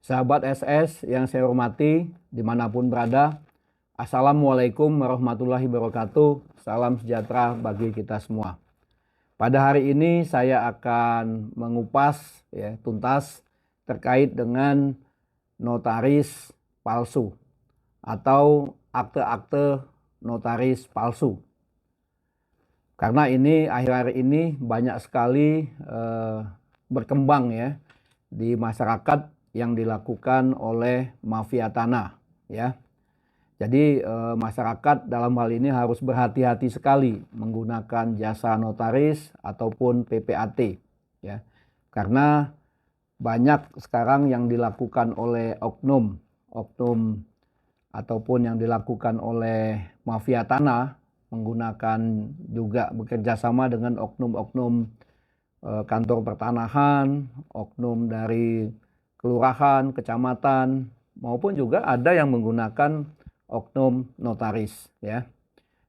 Sahabat SS yang saya hormati dimanapun berada, Assalamualaikum warahmatullahi wabarakatuh. Salam sejahtera bagi kita semua. Pada hari ini saya akan mengupas tuntas terkait dengan notaris palsu atau akte-akte notaris palsu. Karena ini akhir-akhir ini banyak sekali berkembang di masyarakat yang dilakukan oleh mafia tanah ya. Jadi masyarakat dalam hal ini harus berhati-hati sekali menggunakan jasa notaris ataupun PPAT ya. Karena banyak sekarang yang dilakukan oleh oknum ataupun yang dilakukan oleh mafia tanah menggunakan juga bekerja sama dengan oknum-oknum kantor pertanahan, oknum dari kelurahan, kecamatan, maupun juga ada yang menggunakan oknum notaris ya.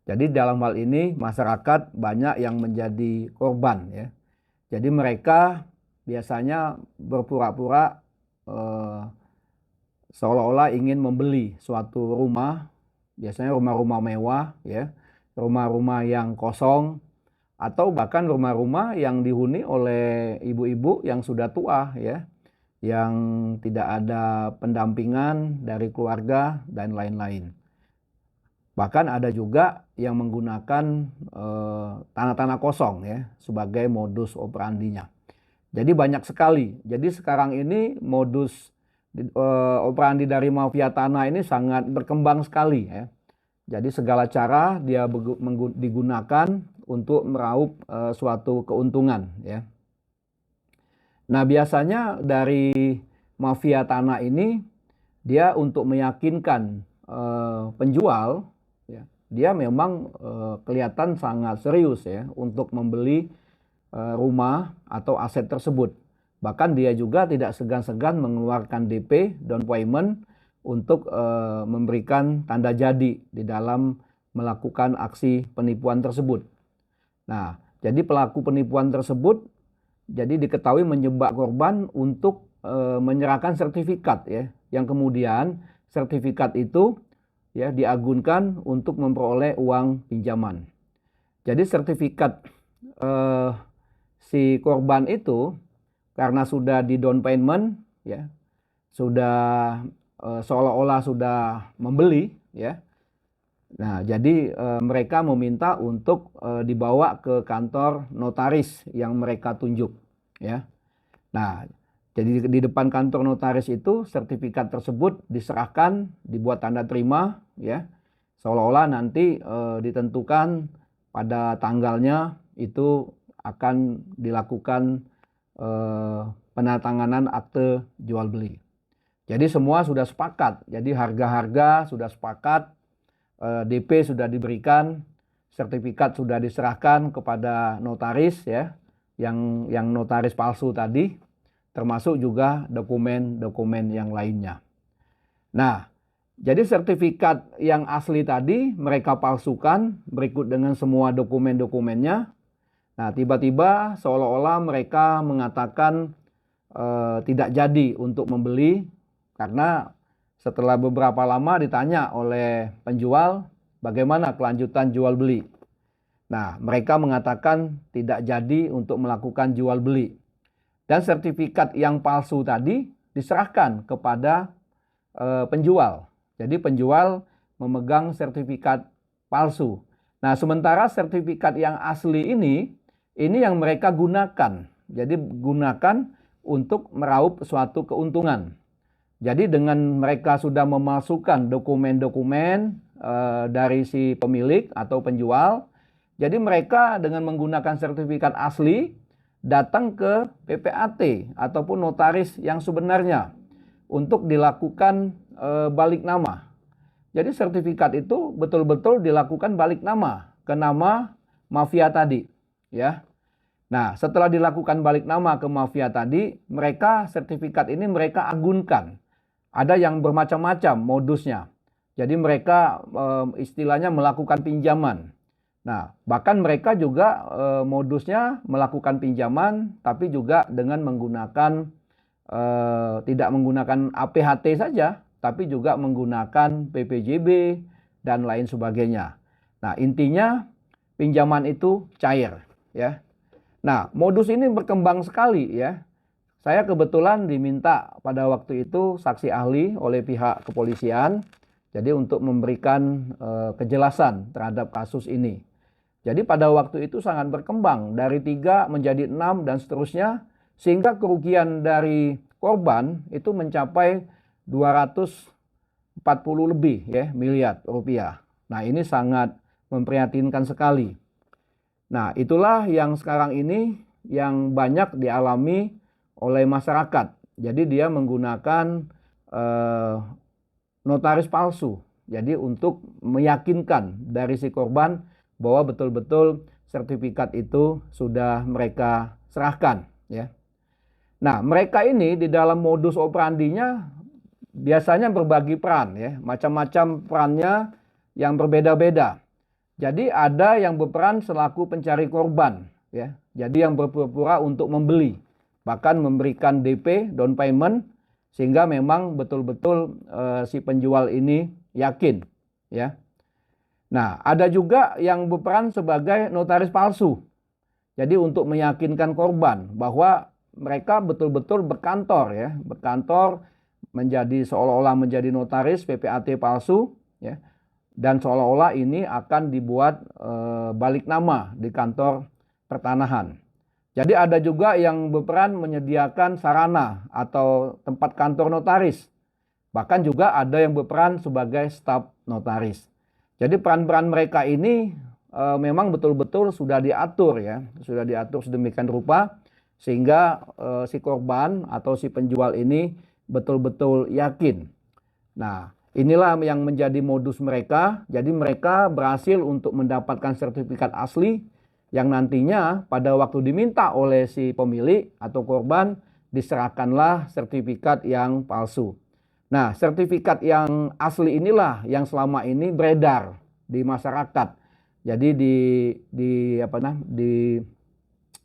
Jadi dalam hal ini masyarakat banyak yang menjadi korban ya. Jadi mereka biasanya berpura-pura seolah-olah ingin membeli suatu rumah, biasanya rumah-rumah mewah ya, rumah-rumah yang kosong atau bahkan rumah-rumah yang dihuni oleh ibu-ibu yang sudah tua ya, yang tidak ada pendampingan dari keluarga dan lain-lain. Bahkan ada juga yang menggunakan tanah-tanah kosong ya sebagai modus operandinya. Jadi banyak sekali. Jadi sekarang ini modus operandi dari mafia tanah ini sangat berkembang sekali ya. Jadi segala cara dia digunakan untuk meraup suatu keuntungan ya. Nah biasanya dari mafia tanah ini dia untuk meyakinkan penjual ya, dia memang kelihatan sangat serius ya untuk membeli rumah atau aset tersebut. Bahkan dia juga tidak segan-segan mengeluarkan DP down payment untuk memberikan tanda jadi di dalam melakukan aksi penipuan tersebut. Nah jadi pelaku penipuan tersebut jadi diketahui menjebak korban untuk menyerahkan sertifikat ya, yang kemudian sertifikat itu ya diagunkan untuk memperoleh uang pinjaman. Jadi sertifikat si korban itu karena sudah di down payment ya, sudah seolah-olah sudah membeli ya. Nah, jadi mereka meminta untuk dibawa ke kantor notaris yang mereka tunjuk, ya. Nah, jadi di depan kantor notaris itu sertifikat tersebut diserahkan, dibuat tanda terima, ya, seolah-olah nanti ditentukan pada tanggalnya itu akan dilakukan penandatanganan akte jual beli. Jadi semua sudah sepakat, jadi harga-harga sudah sepakat. DP sudah diberikan, sertifikat sudah diserahkan kepada notaris ya, yang notaris palsu tadi, termasuk juga dokumen-dokumen yang lainnya. Nah, jadi sertifikat yang asli tadi mereka palsukan berikut dengan semua dokumen-dokumennya. Nah, tiba-tiba seolah-olah mereka mengatakan tidak jadi untuk membeli karena setelah beberapa lama ditanya oleh penjual bagaimana kelanjutan jual beli. Nah, mereka mengatakan tidak jadi untuk melakukan jual beli. Dan sertifikat yang palsu tadi diserahkan kepada penjual. Jadi penjual memegang sertifikat palsu. Nah, sementara sertifikat yang asli ini yang mereka gunakan. Jadi gunakan untuk meraup suatu keuntungan. Jadi dengan mereka sudah memasukkan dokumen-dokumen dari si pemilik atau penjual, jadi mereka dengan menggunakan sertifikat asli datang ke PPAT ataupun notaris yang sebenarnya untuk dilakukan balik nama. Jadi sertifikat itu betul-betul dilakukan balik nama ke nama mafia tadi, ya. Nah, setelah dilakukan balik nama ke mafia tadi, mereka sertifikat ini mereka agunkan. Ada yang bermacam-macam modusnya. Jadi mereka istilahnya melakukan pinjaman. Nah, bahkan mereka juga modusnya melakukan pinjaman tapi juga dengan menggunakan tidak menggunakan APHT saja, tapi juga menggunakan PPJB dan lain sebagainya. Nah, intinya pinjaman itu cair, ya. Nah, modus ini berkembang sekali, ya. Saya kebetulan diminta pada waktu itu saksi ahli oleh pihak kepolisian, jadi untuk memberikan kejelasan terhadap kasus ini. Jadi pada waktu itu sangat berkembang, dari 3 menjadi 6 dan seterusnya, sehingga kerugian dari korban itu mencapai 240 lebih ya miliar rupiah. Nah, ini sangat memprihatinkan sekali. Nah, itulah yang sekarang ini yang banyak dialami oleh masyarakat. Jadi dia menggunakan notaris palsu. Jadi untuk meyakinkan dari si korban bahwa betul-betul sertifikat itu sudah mereka serahkan, ya. Nah, mereka ini di dalam modus operandinya biasanya berbagi peran, ya, macam-macam perannya yang berbeda-beda. Jadi ada yang berperan selaku pencari korban, ya. Jadi yang berpura-pura untuk membeli, bahkan memberikan DP down payment sehingga memang betul-betul si penjual ini yakin, ya. Nah, ada juga yang berperan sebagai notaris palsu. Jadi untuk meyakinkan korban bahwa mereka betul-betul berkantor, ya, berkantor menjadi seolah-olah menjadi notaris PPAT palsu, ya. Dan seolah-olah ini akan dibuat balik nama di kantor pertanahan. Jadi ada juga yang berperan menyediakan sarana atau tempat kantor notaris. Bahkan juga ada yang berperan sebagai staf notaris. Jadi peran-peran mereka ini memang betul-betul sudah diatur, ya, sudah diatur sedemikian rupa sehingga si korban atau si penjual ini betul-betul yakin. Nah, inilah yang menjadi modus mereka. Jadi mereka berhasil untuk mendapatkan sertifikat asli yang nantinya pada waktu diminta oleh si pemilik atau korban diserahkanlah sertifikat yang palsu. Nah, sertifikat yang asli inilah yang selama ini beredar di masyarakat. Jadi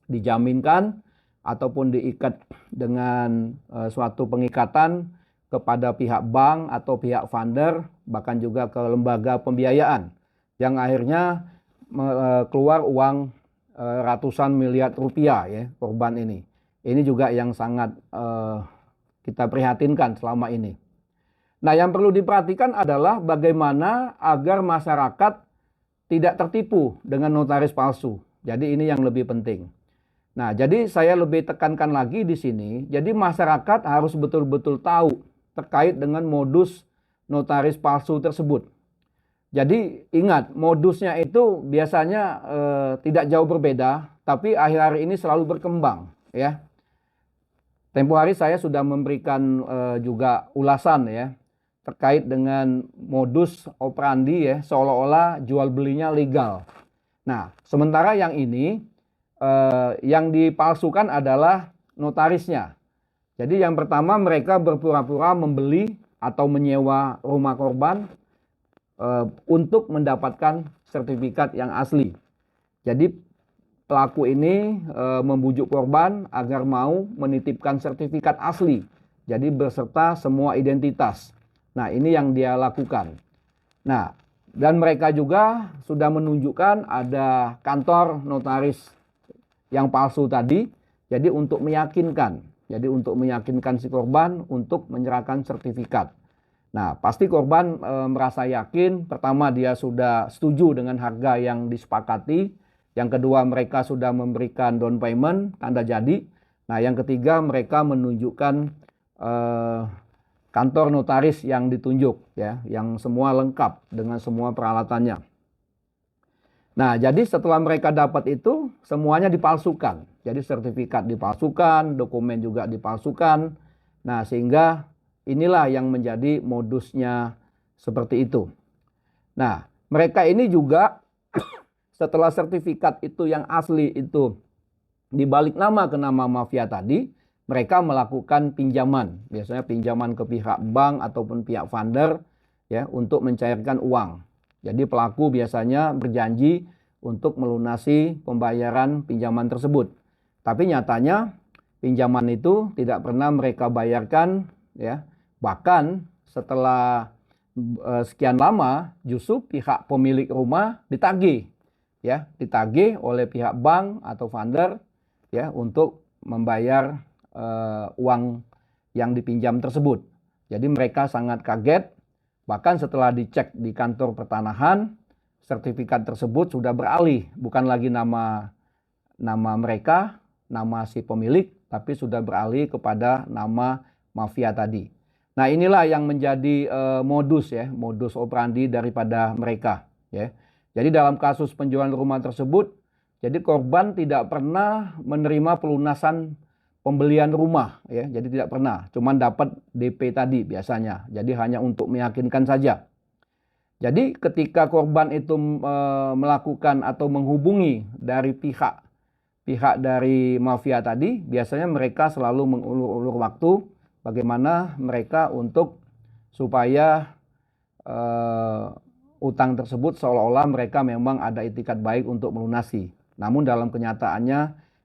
dijaminkan ataupun diikat dengan suatu pengikatan kepada pihak bank atau pihak funder, bahkan juga ke lembaga pembiayaan yang akhirnya keluar uang ratusan miliar rupiah, ya, korban ini. Ini juga yang sangat kita prihatinkan selama ini. Nah, yang perlu diperhatikan adalah bagaimana agar masyarakat tidak tertipu dengan notaris palsu. Jadi ini yang lebih penting. Nah, jadi saya lebih tekankan lagi di sini. Jadi masyarakat harus betul-betul tahu terkait dengan modus notaris palsu tersebut. Jadi ingat, modusnya itu biasanya tidak jauh berbeda, tapi akhir-akhir ini selalu berkembang, ya. Tempo hari saya sudah memberikan juga ulasan, ya, terkait dengan modus operandi, ya, seolah-olah jual belinya legal. Nah, sementara yang ini yang dipalsukan adalah notarisnya. Jadi yang pertama mereka berpura-pura membeli atau menyewa rumah korban untuk mendapatkan sertifikat yang asli. Jadi pelaku ini membujuk korban agar mau menitipkan sertifikat asli. Jadi beserta semua identitas. Nah, ini yang dia lakukan. Nah, dan mereka juga sudah menunjukkan ada kantor notaris yang palsu tadi. Jadi untuk meyakinkan. Jadi untuk meyakinkan si korban untuk menyerahkan sertifikat. Nah, pasti korban merasa yakin. Pertama, dia sudah setuju dengan harga yang disepakati. Yang kedua, mereka sudah memberikan down payment, tanda jadi. Nah, yang ketiga, mereka menunjukkan kantor notaris yang ditunjuk, ya, yang semua lengkap dengan semua peralatannya. Nah, jadi setelah mereka dapat itu, semuanya dipalsukan. Jadi sertifikat dipalsukan, dokumen juga dipalsukan. Nah, sehingga inilah yang menjadi modusnya seperti itu. Nah, mereka ini juga setelah sertifikat itu yang asli itu dibalik nama ke nama mafia tadi, mereka melakukan pinjaman. Biasanya pinjaman ke pihak bank ataupun pihak funder, ya, untuk mencairkan uang. Jadi pelaku biasanya berjanji untuk melunasi pembayaran pinjaman tersebut. Tapi nyatanya pinjaman itu tidak pernah mereka bayarkan, ya. Bahkan setelah sekian lama justru pihak pemilik rumah ditagih, ya, ditagih oleh pihak bank atau funder, ya, untuk membayar uang yang dipinjam tersebut. Jadi mereka sangat kaget, bahkan setelah dicek di kantor pertanahan, sertifikat tersebut sudah beralih, bukan lagi nama mereka, nama si pemilik, tapi sudah beralih kepada nama mafia tadi. Nah, inilah yang menjadi modus operandi daripada mereka, ya. Jadi dalam kasus penjualan rumah tersebut, jadi korban tidak pernah menerima pelunasan pembelian rumah, ya. Jadi tidak pernah, cuman dapat DP tadi biasanya. Jadi hanya untuk meyakinkan saja. Jadi ketika korban itu melakukan atau menghubungi dari pihak dari mafia tadi, biasanya mereka selalu mengulur-ulur waktu bagaimana mereka untuk supaya utang tersebut seolah-olah mereka memang ada itikat baik untuk melunasi. Namun dalam kenyataannya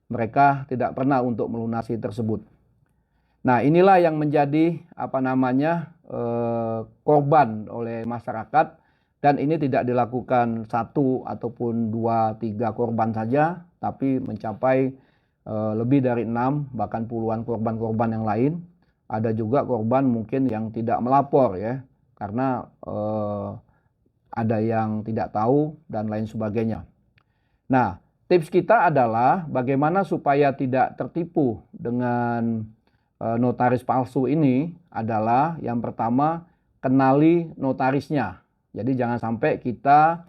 mereka tidak pernah untuk melunasi tersebut. Nah, inilah yang menjadi korban oleh masyarakat, dan ini tidak dilakukan satu ataupun dua, tiga korban saja, tapi mencapai lebih dari 6, bahkan puluhan korban-korban yang lain. Ada juga korban mungkin yang tidak melapor, ya, karena ada yang tidak tahu dan lain sebagainya. Nah, tips kita adalah bagaimana supaya tidak tertipu dengan notaris palsu ini adalah yang pertama, kenali notarisnya. Jadi jangan sampai kita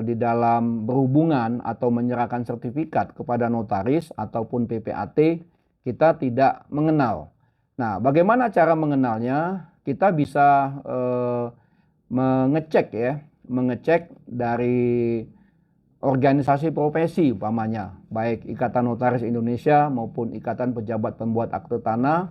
di dalam berhubungan atau menyerahkan sertifikat kepada notaris ataupun PPAT kita tidak mengenal. Nah, bagaimana cara mengenalnya? Kita bisa mengecek dari organisasi profesi umpamanya, baik Ikatan Notaris Indonesia maupun Ikatan Pejabat Pembuat Akte Tanah,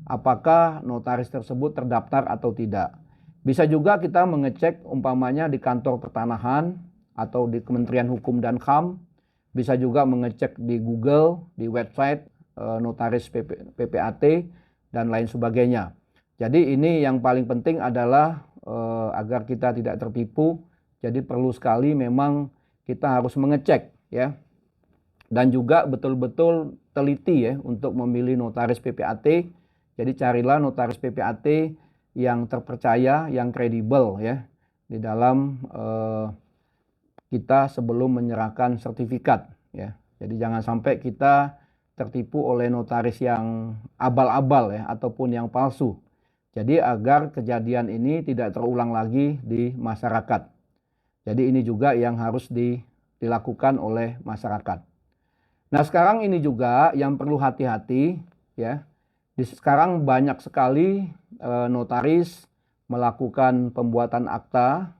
apakah notaris tersebut terdaftar atau tidak. Bisa juga kita mengecek umpamanya di kantor pertanahan atau di Kementerian Hukum dan HAM, bisa juga mengecek di Google, di website notaris PPAT dan lain sebagainya. Jadi ini yang paling penting adalah agar kita tidak tertipu, jadi perlu sekali memang kita harus mengecek, ya, dan juga betul-betul teliti, ya, untuk memilih notaris PPAT. Jadi carilah notaris PPAT yang terpercaya, yang kredibel, ya, di dalam kita sebelum menyerahkan sertifikat, ya. Jadi jangan sampai kita tertipu oleh notaris yang abal-abal, ya, ataupun yang palsu. Jadi agar kejadian ini tidak terulang lagi di masyarakat. Jadi ini juga yang harus dilakukan oleh masyarakat. Nah, sekarang ini juga yang perlu hati-hati, ya. Sekarang banyak sekali notaris melakukan pembuatan akta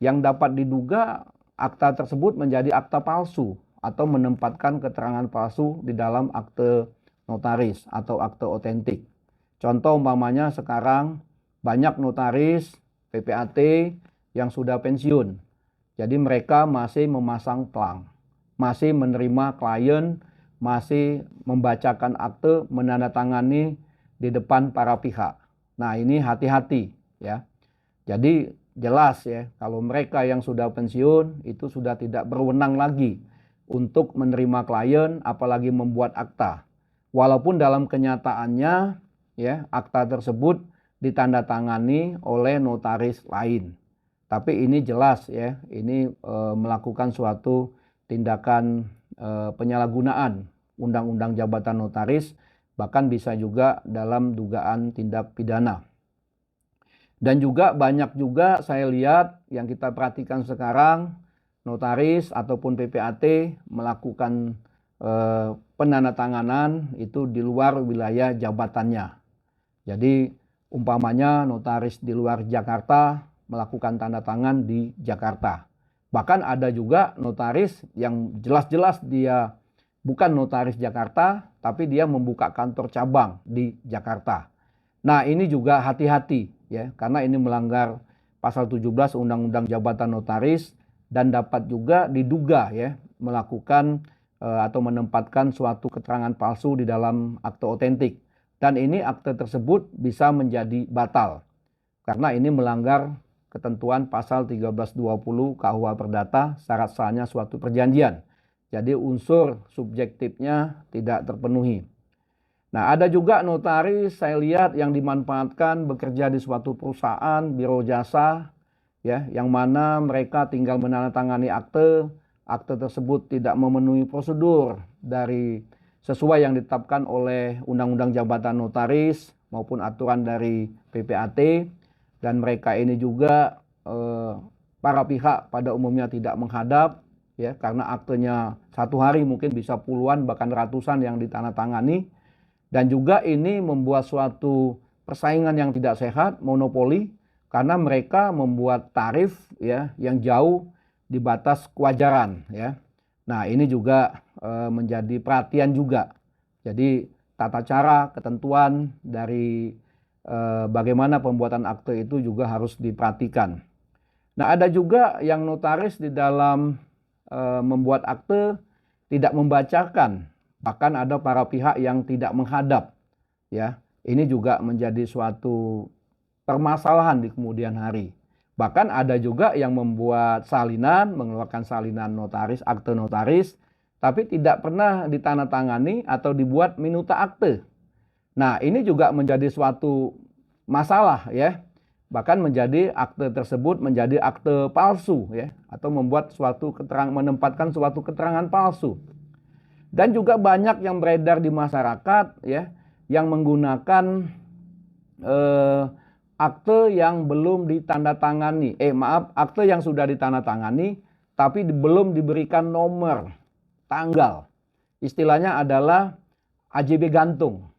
yang dapat diduga akta tersebut menjadi akta palsu atau menempatkan keterangan palsu di dalam akte notaris atau akte otentik. Contoh umpamanya sekarang banyak notaris PPAT yang sudah pensiun. Jadi mereka masih memasang pelang, masih menerima klien, masih membacakan akte, menandatangani di depan para pihak. Nah, ini hati-hati, ya. Jadi jelas, ya, kalau mereka yang sudah pensiun itu sudah tidak berwenang lagi untuk menerima klien, apalagi membuat akta. Walaupun dalam kenyataannya, ya, akta tersebut ditandatangani oleh notaris lain. Tapi ini jelas, ya, ini melakukan suatu tindakan penyalahgunaan Undang-Undang Jabatan Notaris, bahkan bisa juga dalam dugaan tindak pidana. Dan juga banyak juga saya lihat yang kita perhatikan sekarang, notaris ataupun PPAT melakukan penandatanganan itu di luar wilayah jabatannya. Jadi umpamanya notaris di luar Jakarta melakukan tanda tangan di Jakarta. Bahkan ada juga notaris yang jelas-jelas dia bukan notaris Jakarta, tapi dia membuka kantor cabang di Jakarta. Nah, ini juga hati-hati, ya, karena ini melanggar pasal 17 Undang-Undang Jabatan Notaris dan dapat juga diduga, ya, melakukan atau menempatkan suatu keterangan palsu di dalam akte otentik. Dan ini akte tersebut bisa menjadi batal karena ini melanggar ketentuan pasal 1320 KUH Perdata, syarat sahnya suatu perjanjian. Jadi unsur subjektifnya tidak terpenuhi. Nah, ada juga notaris saya lihat yang dimanfaatkan bekerja di suatu perusahaan, biro jasa, ya, yang mana mereka tinggal menandatangani akte tersebut tidak memenuhi prosedur dari sesuai yang ditetapkan oleh Undang-Undang Jabatan Notaris maupun aturan dari PPAT, dan mereka ini juga para pihak pada umumnya tidak menghadap, ya, karena aktenya satu hari mungkin bisa puluhan bahkan ratusan yang ditandatangani. Dan juga ini membuat suatu persaingan yang tidak sehat, monopoli, karena mereka membuat tarif, ya, yang jauh di batas kewajaran, ya. Nah, ini juga menjadi perhatian juga. Jadi tata cara, ketentuan dari bagaimana pembuatan akte itu juga harus diperhatikan. Nah, ada juga yang notaris di dalam membuat akte tidak membacakan. Bahkan ada para pihak yang tidak menghadap, ya. Ini juga menjadi suatu permasalahan di kemudian hari. Bahkan ada juga yang membuat salinan, mengeluarkan salinan notaris, akte notaris, tapi tidak pernah ditandatangani atau dibuat minuta akte. Nah, ini juga menjadi suatu masalah, ya. Bahkan menjadi akte tersebut menjadi akte palsu, ya, atau membuat suatu keterangan, menempatkan suatu keterangan palsu. Dan juga banyak yang beredar di masyarakat, ya, yang menggunakan akte yang belum ditandatangani. Akte yang sudah ditandatangani tapi belum diberikan nomor, tanggal. Istilahnya adalah AJB gantung.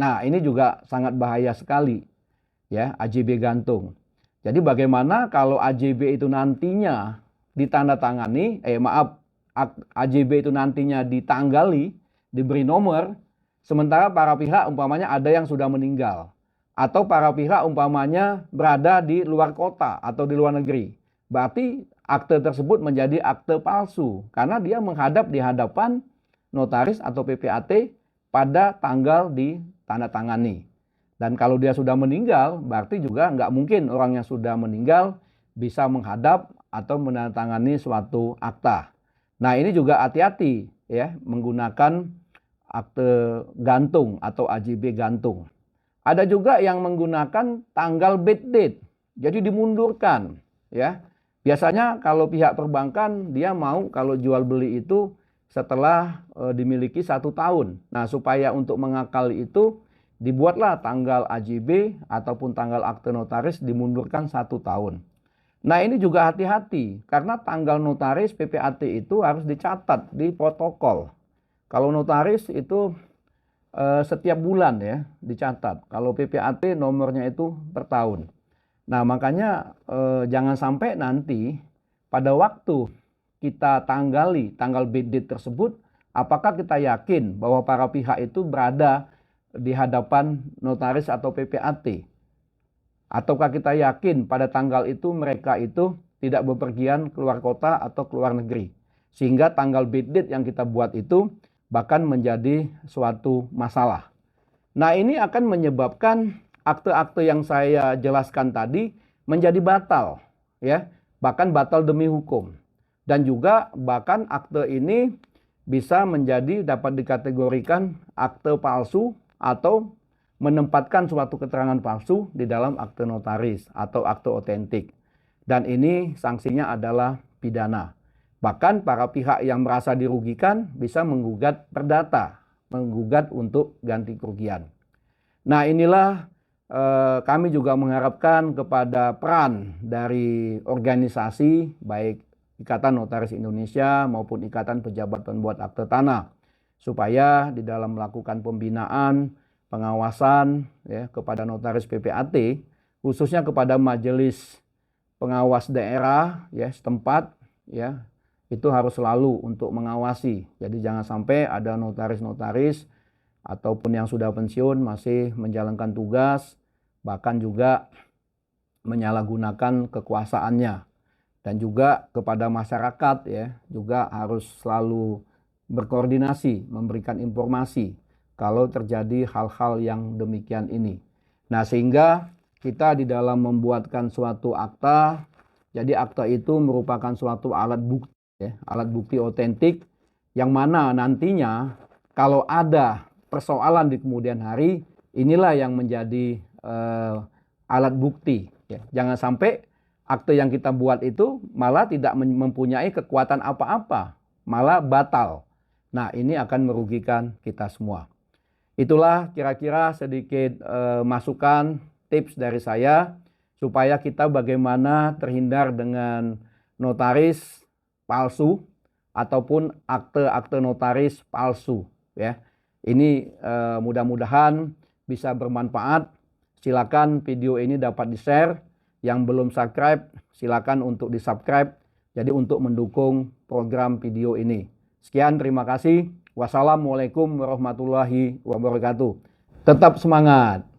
Nah, ini juga sangat bahaya sekali, ya, AJB gantung. Jadi bagaimana kalau AJB itu nantinya ditandatangani, AJB itu nantinya ditanggali, diberi nomor, sementara para pihak umpamanya ada yang sudah meninggal, atau para pihak umpamanya berada di luar kota atau di luar negeri. Berarti akte tersebut menjadi akte palsu karena dia menghadap di hadapan notaris atau PPAT pada tanggal ditandatangani. Dan kalau dia sudah meninggal, berarti juga nggak mungkin orang yang sudah meninggal bisa menghadap atau menandatangani suatu akta. Nah, ini juga hati-hati, ya, menggunakan akte gantung atau AJB gantung. Ada juga yang menggunakan tanggal bad date, jadi dimundurkan, ya. Biasanya kalau pihak perbankan dia mau kalau jual beli itu setelah dimiliki 1 tahun. Nah, supaya untuk mengakali itu dibuatlah tanggal AJB ataupun tanggal akte notaris dimundurkan 1 tahun. Nah, ini juga hati-hati karena tanggal notaris PPAT itu harus dicatat di protokol. Kalau notaris itu setiap bulan, ya, dicatat. Kalau PPAT nomornya itu per tahun. Nah, makanya jangan sampai nanti pada waktu kita tanggali tanggal bad date tersebut, apakah kita yakin bahwa para pihak itu berada di hadapan notaris atau PPAT? Ataukah kita yakin pada tanggal itu mereka itu tidak bepergian keluar kota atau keluar negeri? Sehingga tanggal bad date yang kita buat itu bahkan menjadi suatu masalah. Nah, ini akan menyebabkan akte-akte yang saya jelaskan tadi menjadi batal, ya, bahkan batal demi hukum. Dan juga bahkan akte ini bisa menjadi dapat dikategorikan akte palsu atau menempatkan suatu keterangan palsu di dalam akte notaris atau akte otentik. Dan ini sanksinya adalah pidana. Bahkan para pihak yang merasa dirugikan bisa menggugat perdata, menggugat untuk ganti kerugian. Nah, inilah kami juga mengharapkan kepada peran dari organisasi baik Ikatan Notaris Indonesia maupun Ikatan Pejabat Pembuat Akte Tanah supaya di dalam melakukan pembinaan, pengawasan, ya, kepada notaris PPAT, khususnya kepada majelis pengawas daerah, ya, setempat, ya, itu harus selalu untuk mengawasi. Jadi jangan sampai ada notaris-notaris ataupun yang sudah pensiun masih menjalankan tugas, bahkan juga menyalahgunakan kekuasaannya. Dan juga kepada masyarakat, ya, juga harus selalu berkoordinasi, memberikan informasi kalau terjadi hal-hal yang demikian ini. Nah, sehingga kita di dalam membuatkan suatu akta, jadi akta itu merupakan suatu alat bukti, ya, alat bukti otentik yang mana nantinya kalau ada persoalan di kemudian hari, inilah yang menjadi alat bukti. Ya. Jangan sampai akte yang kita buat itu malah tidak mempunyai kekuatan apa-apa, malah batal. Nah, ini akan merugikan kita semua. Itulah kira-kira sedikit masukan, tips dari saya supaya kita bagaimana terhindar dengan notaris palsu ataupun akte-akte notaris palsu. Ya, ini mudah-mudahan bisa bermanfaat. Silakan video ini dapat di-share. Yang belum subscribe, silakan untuk di-subscribe. Jadi untuk mendukung program video ini. Sekian, terima kasih. Wassalamualaikum warahmatullahi wabarakatuh. Tetap semangat.